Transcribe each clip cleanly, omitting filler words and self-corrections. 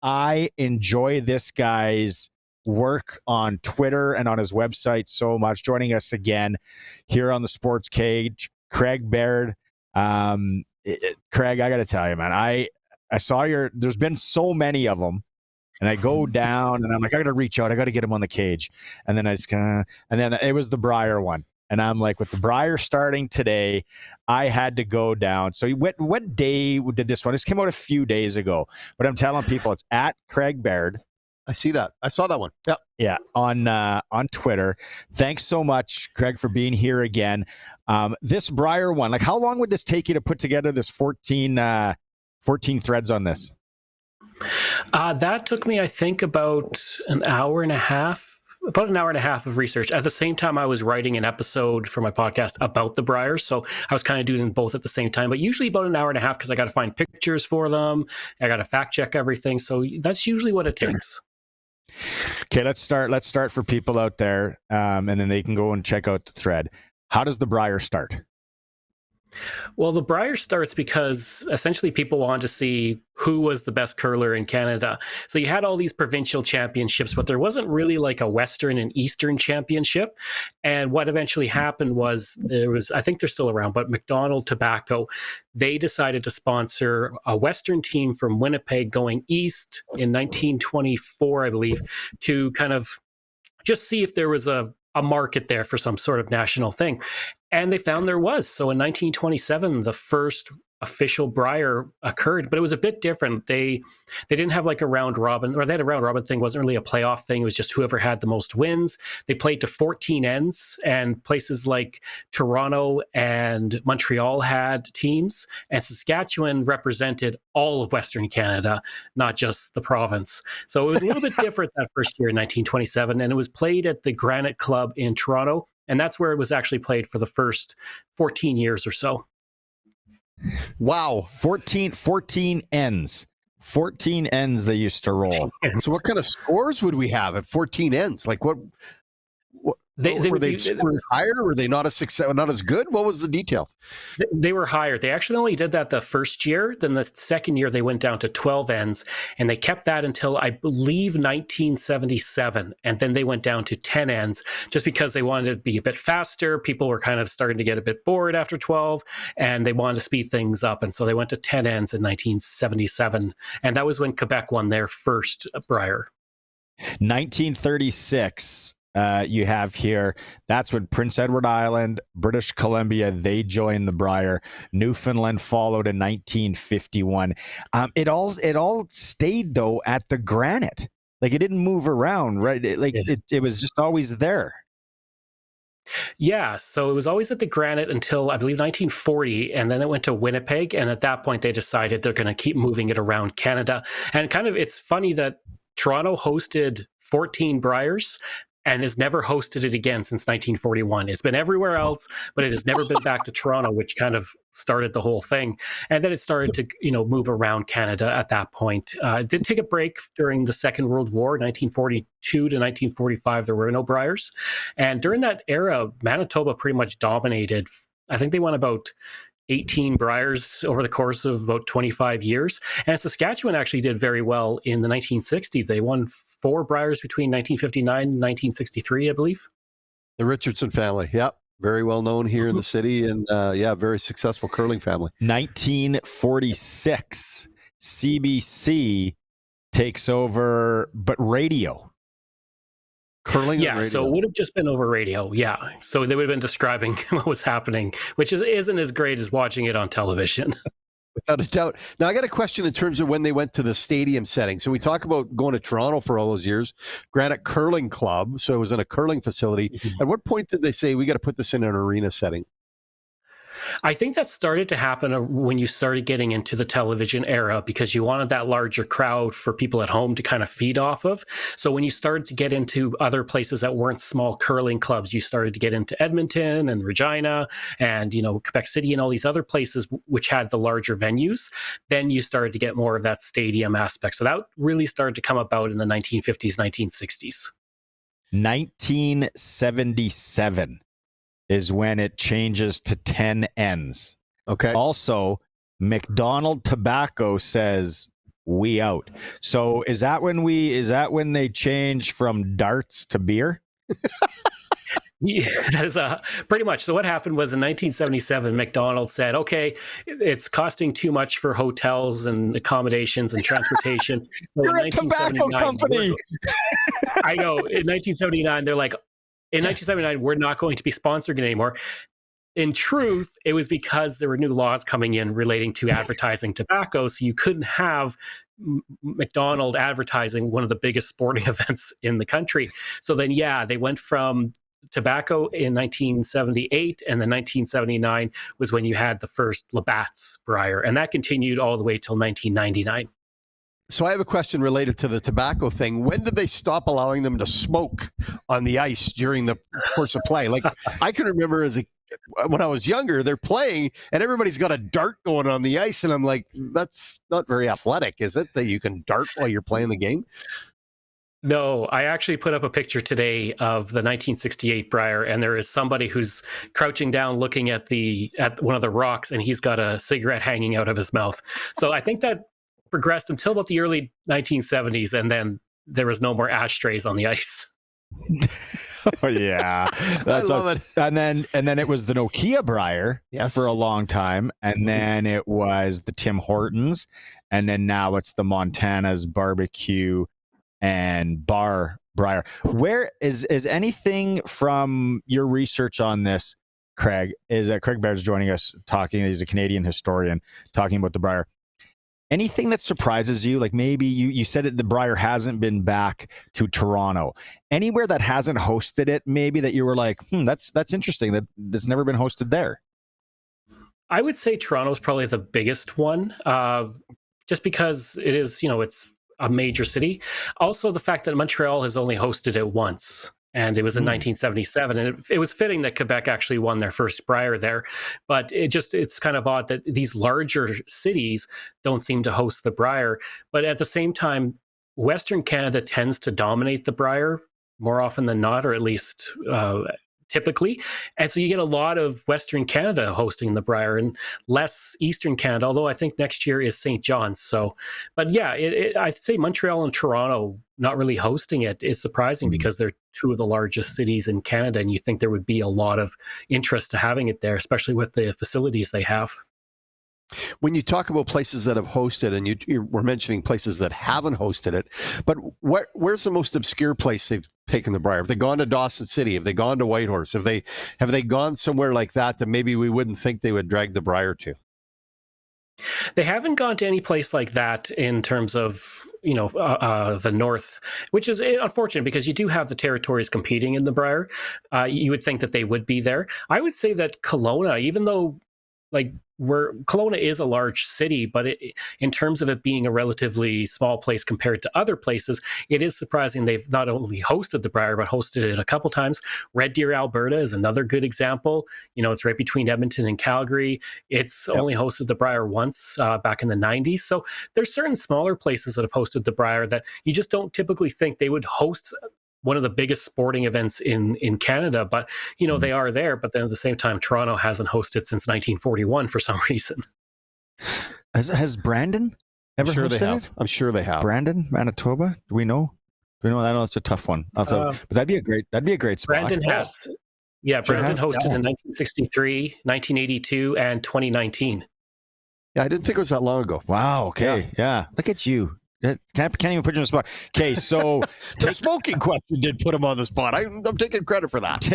I enjoy this guy's work on Twitter and on his website so much. Joining us again here on the Sports Cage, Craig Baird. Craig, I got to tell you, man, I saw there's been so many of them, and I go down and I'm like, I got to reach out. I got to get him on the cage. And then and then it was the Brier one. And I'm like, with the Brier starting today, I had to go down. So what day did this one? This came out a few days ago, but I'm telling people it's at Craig Baird. I see that. I saw that one. Yeah. Yeah. On Twitter. Thanks so much, Craig, for being here again. This Brier one, like, how long would this take you to put together this 14 threads on this? That took me, I think, about an hour and a half of research. At the same time, I was writing an episode for my podcast about the Brier, so I was kind of doing both at the same time, but usually about an hour and a half because I got to find pictures for them. I got to fact check everything, so that's usually what it takes. Okay, let's start for people out there, and then they can go and check out the thread. How does the Brier start? Well, the Brier starts because essentially people wanted to see who was the best curler in Canada. So you had all these provincial championships, but there wasn't really like a Western and Eastern championship. And what eventually happened was I think they're still around, but McDonald Tobacco, they decided to sponsor a Western team from Winnipeg going east in 1924, I believe, to kind of just see if there was a market there for some sort of national thing. And they found there was. So in 1927, the first official Brier occurred, but it was a bit different. They didn't have like a round robin, or they had a round robin thing. It wasn't really a playoff thing. It was just whoever had the most wins. They played to 14 ends, and places like Toronto and Montreal had teams, and Saskatchewan represented all of Western Canada, not just the province. So it was a little bit different that first year in 1927, and it was played at the Granite Club in Toronto, and that's where it was actually played for the first 14 years or so. Wow, 14 ends. 14 ends they used to roll. So what kind of scores would we have at 14 ends? Like what were they scoring higher? Were they not as good? What was the detail? They were higher. They actually only did that the first year. Then the second year they went down to 12 ends, and they kept that until I believe 1977. And then they went down to 10 ends just because they wanted to be a bit faster. People were kind of starting to get a bit bored after 12, and they wanted to speed things up. And so they went to 10 ends in 1977. And that was when Quebec won their first Brier. 1936. You have here, that's when Prince Edward Island, British Columbia, they joined the Brier. Newfoundland followed in 1951. It all stayed though at the Granite. Like, it didn't move around, right? It was just always there. Yeah, so it was always at the Granite until I believe 1940, and then it went to Winnipeg, and at that point they decided they're going to keep moving it around Canada. And kind of, it's funny that Toronto hosted 14 Briers and has never hosted it again since 1941. It's been everywhere else, but it has never been back to Toronto, which kind of started the whole thing. And then it started to, move around Canada at that point. It did take a break during the Second World War, 1942 to 1945. There were no Briers. And during that era, Manitoba pretty much dominated. I think they won about 18 Briers over the course of about 25 years. And Saskatchewan actually did very well in the 1960s. They won 4 Briers between 1959 and 1963, I believe. The Richardson family. Yep. Very well known here in the city, and very successful curling family. 1946, CBC takes over, but radio. Curling. Yeah, so it would have just been over radio. Yeah, so they would have been describing what was happening, which isn't as great as watching it on television. Without a doubt. Now, I got a question in terms of when they went to the stadium setting. So we talk about going to Toronto for all those years, Granite Curling Club. So it was in a curling facility. Mm-hmm. At what point did they say, we got to put this in an arena setting? I think that started to happen when you started getting into the television era, because you wanted that larger crowd for people at home to kind of feed off of. So when you started to get into other places that weren't small curling clubs, you started to get into Edmonton and Regina and, Quebec City and all these other places which had the larger venues. Then you started to get more of that stadium aspect. So that really started to come about in the 1950s, 1960s. 1977. Is when it changes to 10 ends. Okay. Also, McDonald Tobacco says, we out. So is that when they changed from darts to beer? Yeah, that is pretty much. So what happened was in 1977, McDonald's said, okay, it's costing too much for hotels and accommodations and transportation. So You're a tobacco company. I know. In 1979, they're like, in 1979, we're not going to be sponsored anymore. In truth, it was because there were new laws coming in relating to advertising tobacco. So you couldn't have McDonald's advertising one of the biggest sporting events in the country. So then, they went from tobacco in 1978, and then 1979 was when you had the first Labatt's Brier, and that continued all the way till 1999. So I have a question related to the tobacco thing. When did they stop allowing them to smoke on the ice during the course of play? Like, I can remember when I was younger, they're playing and everybody's got a dart going on the ice, and I'm like, that's not very athletic, is it? That you can dart while you're playing the game? No, I actually put up a picture today of the 1968 Brier, and there is somebody who's crouching down looking at one of the rocks, and he's got a cigarette hanging out of his mouth. So I think that progressed until about the early 1970s, and then there was no more ashtrays on the ice. Oh yeah, I love it. And then it was the Nokia Brier for a long time, and then it was the Tim Hortons, and then now it's the Montana's Barbecue and Bar Brier. Where is anything from your research on this, Craig? Is Craig Baird's joining us talking? He's a Canadian historian talking about the Brier. Anything that surprises you? Like maybe you said the Brier hasn't been back to Toronto. Anywhere that hasn't hosted it, maybe that you were like, that's interesting that that's never been hosted there. I would say Toronto's probably the biggest one, just because it is, it's a major city. Also, the fact that Montreal has only hosted it once, and it was in 1977, and it was fitting that Quebec actually won their first Brier there. But it's kind of odd that these larger cities don't seem to host the Brier. But at the same time, Western Canada tends to dominate the Brier more often than not, or at least typically. And so you get a lot of Western Canada hosting the Brier and less Eastern Canada, although I think next year is St. John's. So, but yeah, I'd say Montreal and Toronto not really hosting it is surprising because they're two of the largest cities in Canada, and you think there would be a lot of interest to having it there, especially with the facilities they have. When you talk about places that have hosted, and you were mentioning places that haven't hosted it, but where's the most obscure place they've taken the Brier? Have they gone to Dawson City? Have they gone to Whitehorse? Have they gone somewhere like that maybe we wouldn't think they would drag the Brier to? They haven't gone to any place like that in terms of the north, which is unfortunate because you do have the territories competing in the Brier. You would think that they would be there. I would say that Kelowna, even though Kelowna is a large city, but in terms of it being a relatively small place compared to other places, it is surprising they've not only hosted the Brier, but hosted it a couple times. Red Deer, Alberta is another good example. It's right between Edmonton and Calgary. It's only hosted the Brier once back in the 90s. So there's certain smaller places that have hosted the Brier that you just don't typically think they would host one of the biggest sporting events in Canada, but they are there. But then at the same time, Toronto hasn't hosted since 1941 for some reason. Has Brandon ever hosted they have. it? I'm sure they have. Brandon, Manitoba. Do we know? I know that's a tough one. But that'd be a great spot. Brandon has. Yeah, Brandon hosted in 1963, 1982, and 2019. Yeah, I didn't think it was that long ago. Wow. Okay. Yeah. Look at you. Can't even put you on the spot. Okay, so the smoking question did put him on the spot. I'm taking credit for that.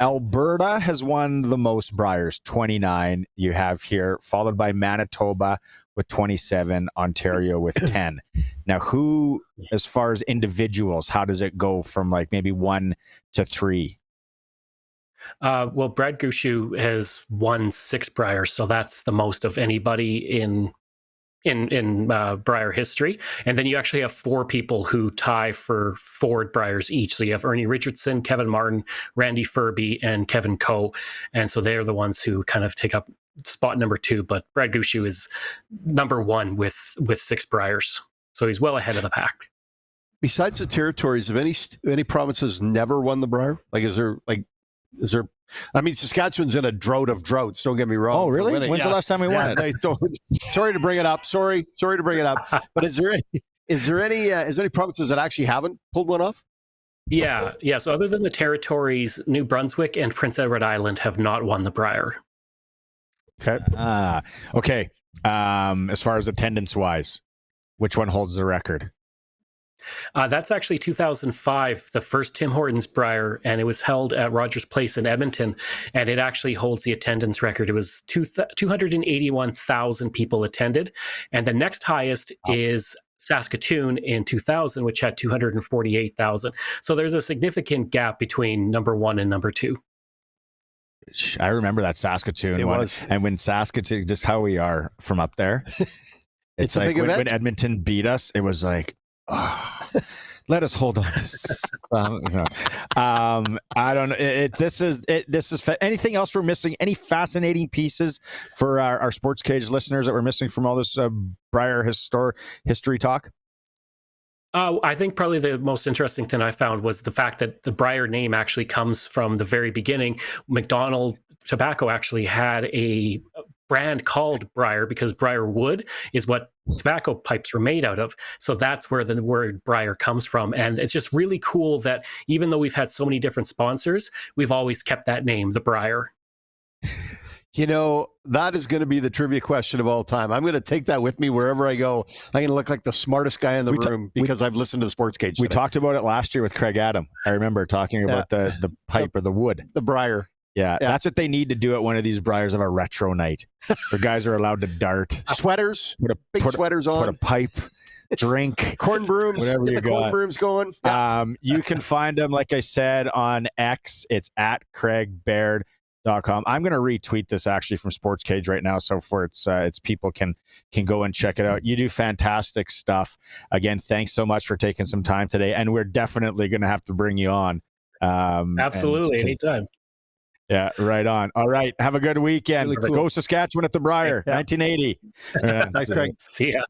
Alberta has won the most Briers, 29 you have here, followed by Manitoba with 27, Ontario with 10. Now, who, as far as individuals, how does it go from like maybe 1 to 3? Well, Brad Gushue has won 6 Briers, so that's the most of anybody in Brier history. And then you actually have 4 people who tie for 4 Briers each. So you have Ernie Richardson, Kevin Martin, Randy Furby, and Kevin Coe. And so they're the ones who kind of take up spot number 2. But Brad Gushue is number 1 with 6 Briers. So he's well ahead of the pack. Besides the territories, have any provinces never won the Brier? Like, is there I mean, Saskatchewan's in a drought of droughts. Don't get me wrong. Oh, really? When's the last time we won it? Sorry to bring it up. Sorry to bring it up. But is there any provinces that actually haven't pulled one off? Yeah. So other than the territories, New Brunswick and Prince Edward Island have not won the Brier. Okay. Okay. As far as attendance wise, which one holds the record? That's actually 2005, the first Tim Hortons Brier, and it was held at Rogers Place in Edmonton, and it actually holds the attendance record. It was 281,000 people attended, and the next highest is Saskatoon in 2000, which had 248,000. So there's a significant gap between number one and number two. I remember that Saskatoon one. And when Saskatoon, just how we are from up there, it's a like big event. When Edmonton beat us, it was like, oh, let us hold on to I don't know. This is anything else we're missing? Any fascinating pieces for our Sports Cage listeners that we're missing from all this Brier history talk? I think probably the most interesting thing I found was the fact that the Brier name actually comes from the very beginning. McDonald Tobacco actually had a brand called Brier because Brier wood is what tobacco pipes were made out of. So that's where the word Brier comes from. And it's just really cool that even though we've had so many different sponsors, we've always kept that name, the Brier. You know, that is going to be the trivia question of all time. I'm going to take that with me wherever I go. I'm going to look like the smartest guy in the room because I've listened to the Sports Cage. We talked about it last year with Craig Adam. I remember talking about the pipe or the wood. The Brier. Yeah, that's what they need to do at one of these Briers of a retro night. The guys are allowed to dart. Sweaters. Big sweaters on. Put a pipe. Drink. Corn brooms. Whatever Get you the got. corn brooms going. Yeah. You can find them, like I said, on X. It's at CraigBaird.com. I'm going to retweet this actually from Sports Cage right now, so for its people can go and check it out. You do fantastic stuff. Again, thanks so much for taking some time today, and we're definitely going to have to bring you on. Absolutely, anytime. Yeah, right on. All right, have a good weekend. Really cool. Go Saskatchewan at the Brier, 1980. Thanks, Craig. See ya.